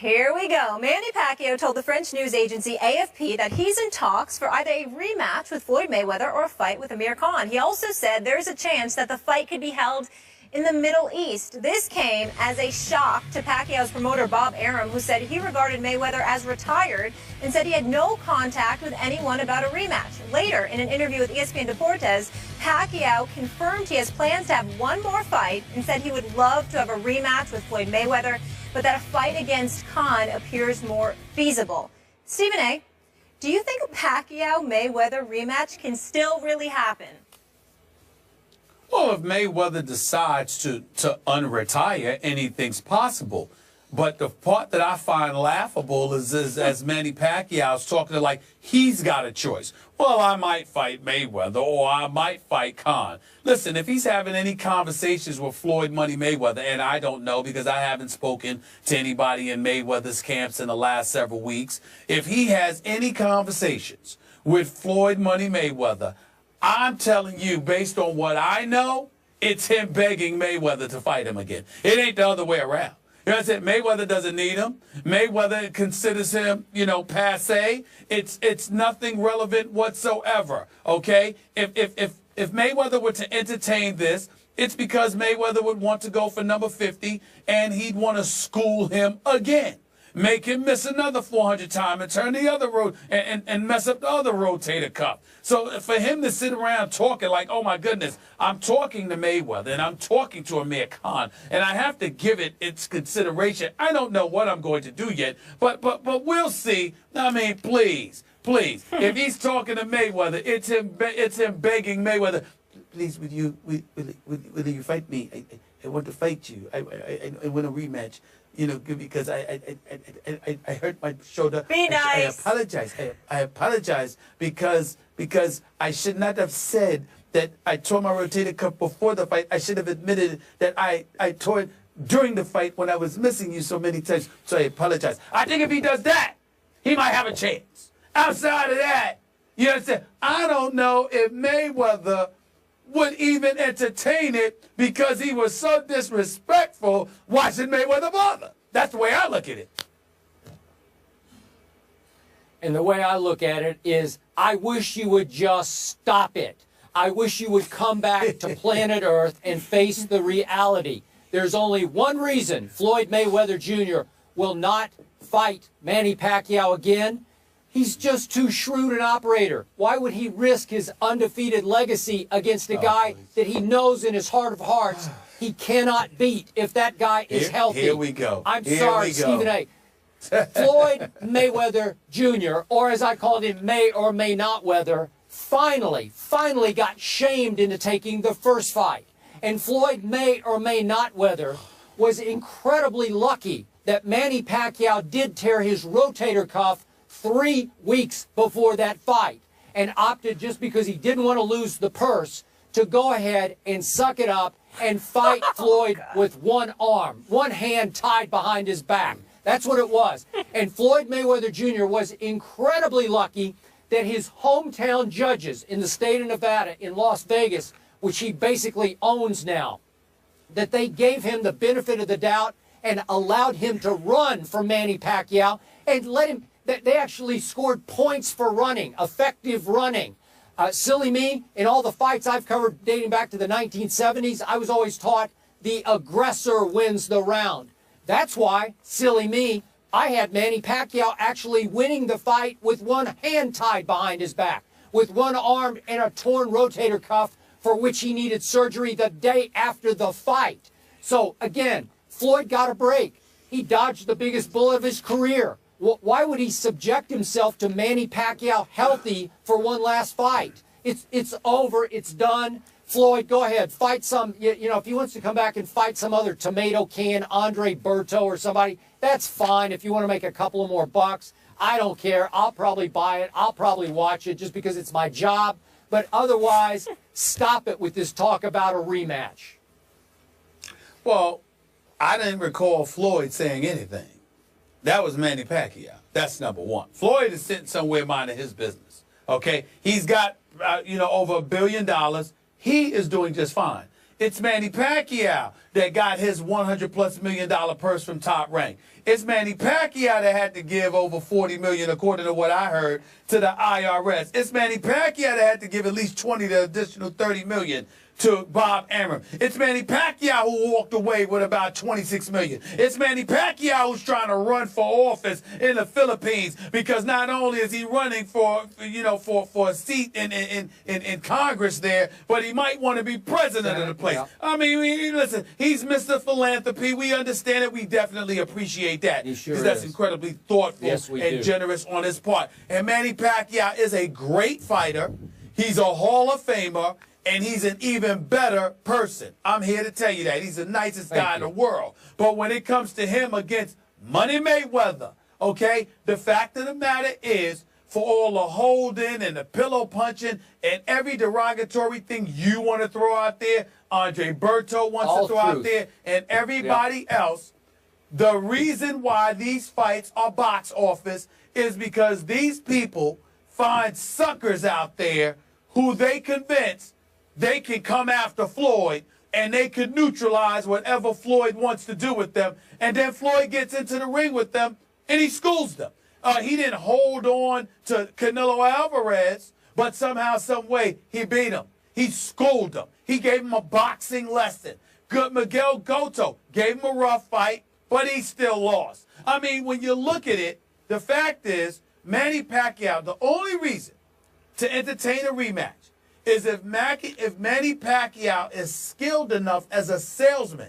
Here we go. Manny Pacquiao told the French news agency AFP that he's in talks for either a rematch with Floyd Mayweather or a fight with Amir Khan. He also said there's a chance that the fight could be held in the Middle East. This came as a shock to Pacquiao's promoter Bob Arum, who said he regarded Mayweather as retired and said he had no contact with anyone about a rematch. Later, in an interview with Espn Deportes, Pacquiao confirmed he has plans to have one more fight and said he would love to have a rematch with Floyd Mayweather, but that a fight against Khan appears more feasible. Stephen A., do you think a Pacquiao-Mayweather rematch can still really happen? Well, if Mayweather decides to unretire, anything's possible. But the part that I find laughable is as Manny Pacquiao's talking to like he's got a choice. Well, I might fight Mayweather or I might fight Khan. Listen, if he's having any conversations with Floyd Money Mayweather, and I don't know because I haven't spoken to anybody in Mayweather's camps in the last several weeks, if he has any conversations with Floyd Money Mayweather, I'm telling you, based on what I know, it's him begging Mayweather to fight him again. It ain't the other way around. You know what I'm saying? Mayweather doesn't need him. Mayweather considers him, passé. It's nothing relevant whatsoever. Okay? If Mayweather were to entertain this, it's because Mayweather would want to go for number 50 and he'd want to school him again. Make him miss another 400 times and turn the other road and mess up the other rotator cuff. So for him to sit around talking like, oh my goodness, I'm talking to Mayweather and I'm talking to Amir Khan and I have to give it its consideration. I don't know what I'm going to do yet, but we'll see. I mean, please, if he's talking to Mayweather, it's him begging Mayweather, please, will you fight me? I want to fight you. I want a rematch. Because I hurt my shoulder. Be nice. I apologize. I apologize because I should not have said that I tore my rotator cuff before the fight. I should have admitted that I tore it during the fight when I was missing you so many times. So I apologize. I think if he does that, he might have a chance. Outside of that, you understand? I don't know if Mayweather would even entertain it because he was so disrespectful. Why should Mayweather bother? That's the way I look at it. And the way I look at it is, I wish you would just stop it. I wish you would come back to planet Earth and face the reality. There's only one reason Floyd Mayweather Jr. will not fight Manny Pacquiao again. He's just too shrewd an operator. Why would he risk his undefeated legacy against a guy that he knows in his heart of hearts he cannot beat if that guy is healthy? Here we go. I'm sorry, Stephen A. Floyd Mayweather Jr., or as I called him, May or May Not Weather, finally got shamed into taking the first fight. And Floyd May or May Not Weather was incredibly lucky that Manny Pacquiao did tear his rotator cuff 3 weeks before that fight and opted, just because he didn't want to lose the purse, to go ahead and suck it up and fight Floyd with one arm, one hand tied behind his back. That's what it was. And Floyd Mayweather Jr. was incredibly lucky that his hometown judges in the state of Nevada, in Las Vegas, which he basically owns now, that they gave him the benefit of the doubt and allowed him to run for Manny Pacquiao and let him. They actually scored points for running, effective running. Silly me, in all the fights I've covered dating back to the 1970s, I was always taught the aggressor wins the round. That's why, silly me, I had Manny Pacquiao actually winning the fight with one hand tied behind his back, with one arm and a torn rotator cuff for which he needed surgery the day after the fight. So, again, Floyd got a break. He dodged the biggest bullet of his career. Why would he subject himself to Manny Pacquiao healthy for one last fight? It's over. It's done. Floyd, go ahead. Fight some, if he wants to come back and fight some other tomato can, Andre Berto or somebody, that's fine. If you want to make a couple of more bucks, I don't care. I'll probably buy it. I'll probably watch it just because it's my job. But otherwise, stop it with this talk about a rematch. Well, I didn't recall Floyd saying anything. That was Manny Pacquiao. That's number one. Floyd is sitting somewhere minding his business. Okay? He's got, over $1 billion. He is doing just fine. It's Manny Pacquiao. that got his $100+ million purse from Top Rank. It's Manny Pacquiao that had to give over $40 million, according to what I heard, to the IRS. It's Manny Pacquiao that had to give at least 20 to additional $30 million to Bob Arum. It's Manny Pacquiao who walked away with about $26 million. It's Manny Pacquiao who's trying to run for office in the Philippines, because not only is he running for a seat in Congress there, but he might want to be president of the place. Yeah. I mean, listen, he's Mr. Philanthropy. We understand it. We definitely appreciate that. He sure that's is. incredibly thoughtful and generous on his part. And Manny Pacquiao is a great fighter. He's a Hall of Famer. And he's an even better person. I'm here to tell you that. He's the nicest guy in the world. But when it comes to him against Money Mayweather, okay, the fact of the matter is, for all the holding and the pillow punching and every derogatory thing you want to throw out there, Andre Berto wants to throw out there, and everybody else, the reason why these fights are box office is because these people find suckers out there who they convince they can come after Floyd, and they can neutralize whatever Floyd wants to do with them. And then Floyd gets into the ring with them, and he schools them. He didn't hold on to Canelo Alvarez, but somehow, some way, he beat him. He schooled him. He gave him a boxing lesson. Miguel Cotto gave him a rough fight, but he still lost. I mean, when you look at it, the fact is, Manny Pacquiao, the only reason to entertain a rematch is if Manny Pacquiao is skilled enough as a salesman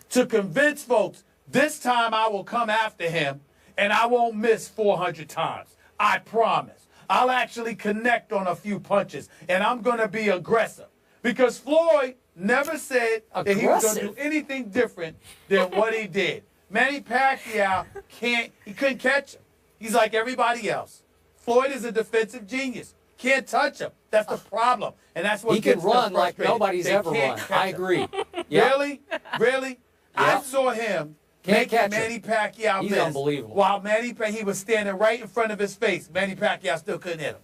to convince folks, this time I will come after him and I won't miss 400 times. I promise. I'll actually connect on a few punches, and I'm going to be aggressive. Because Floyd never said that he was going to do anything different than what he did. Manny Pacquiao he couldn't catch him. He's like everybody else. Floyd is a defensive genius. Can't touch him. That's the problem. And that's what he can run like nobody's ever run. I agree. Really? Really? I saw him make Manny Pacquiao miss. Unbelievable. While he was standing right in front of his face. Manny Pacquiao still couldn't hit him.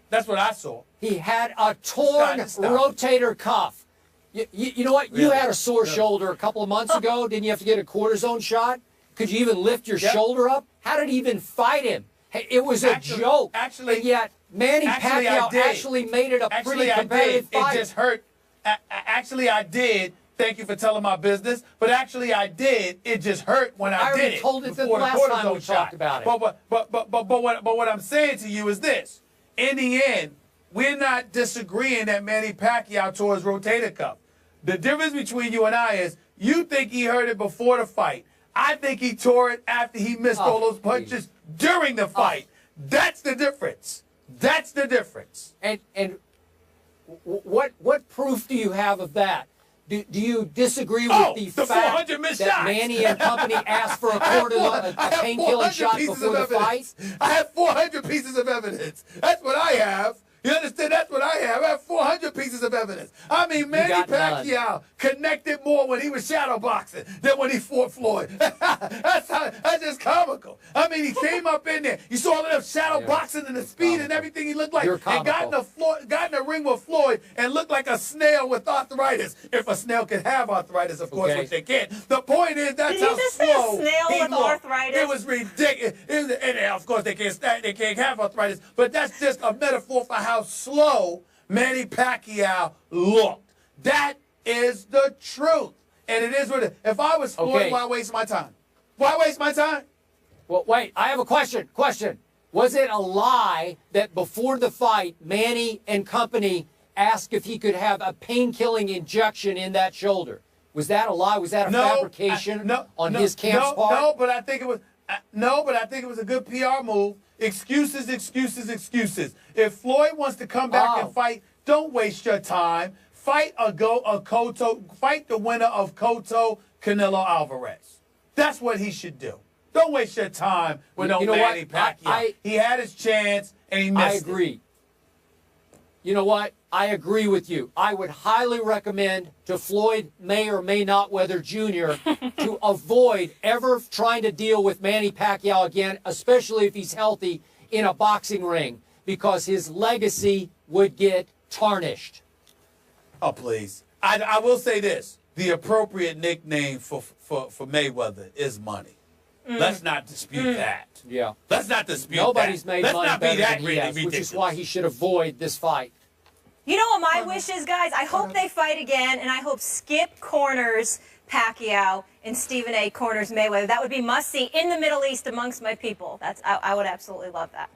That's what I saw. He had a torn rotator cuff. You know what? You had a sore shoulder a couple of months ago. Didn't you have to get a cortisone shot? Could you even lift your shoulder up? How did he even fight him? It was a joke. Actually, and yet Manny Pacquiao actually made it a pretty competitive fight. It just hurt. Actually, I did. Thank you for telling my business. But actually, I did. It just hurt when I did it. I told it the last time we talked about it. But what I'm saying to you is this. In the end, we're not disagreeing that Manny Pacquiao tore his rotator cuff. The difference between you and I is you think he hurt it before the fight. I think he tore it after he missed all those punches during the fight. That's the difference. That's the difference. And what proof do you have of that? Do you disagree with the fact that Manny and company asked for a painkilling shot before the fight? I have 400 pieces of evidence. That's what I have. You understand? That's what I have. I have 400 pieces of evidence. I mean, Manny Pacquiao connected more when he was shadow boxing than when he fought Floyd. That's just comical. I mean, he came up in there. You saw all of them shadow boxing and the speed and everything he looked like. And got in the ring with Floyd and looked like a snail with arthritis. If a snail can have arthritis, of course, which they can't. The point is, that's how slow he looked. Arthritis? It was ridiculous. And of course, they can't have arthritis. But that's just a metaphor for how slow Manny Pacquiao looked. That is the truth. And it is what it is. If I was Floyd, why waste my time? Why waste my time? Well, wait, I have a question. Was it a lie that before the fight, Manny and company asked if he could have a pain-killing injection in that shoulder? Was that a lie? Was that a fabrication on his camp's part? No, but I think it was. A good PR move. Excuses. If Floyd wants to come back and fight, don't waste your time. Fight the winner of Cotto Canelo Alvarez. That's what he should do. Don't waste your time with Manny Pacquiao. He had his chance and he missed it. I agree. You know what? I agree with you. I would highly recommend to Floyd May or May not Weather Jr. to avoid ever trying to deal with Manny Pacquiao again, especially if he's healthy in a boxing ring, because his legacy would get tarnished. Oh, please. I will say this. the appropriate nickname for Mayweather is Money. Let's not dispute that. Yeah. Let's not dispute Nobody's that. made Let's money not be better that than he has, ridiculous. which is why he should avoid this fight. You know what my wish is, guys? I hope they fight again, and I hope Skip corners Pacquiao and Stephen A. corners Mayweather. That would be must-see in the Middle East amongst my people. I would absolutely love that.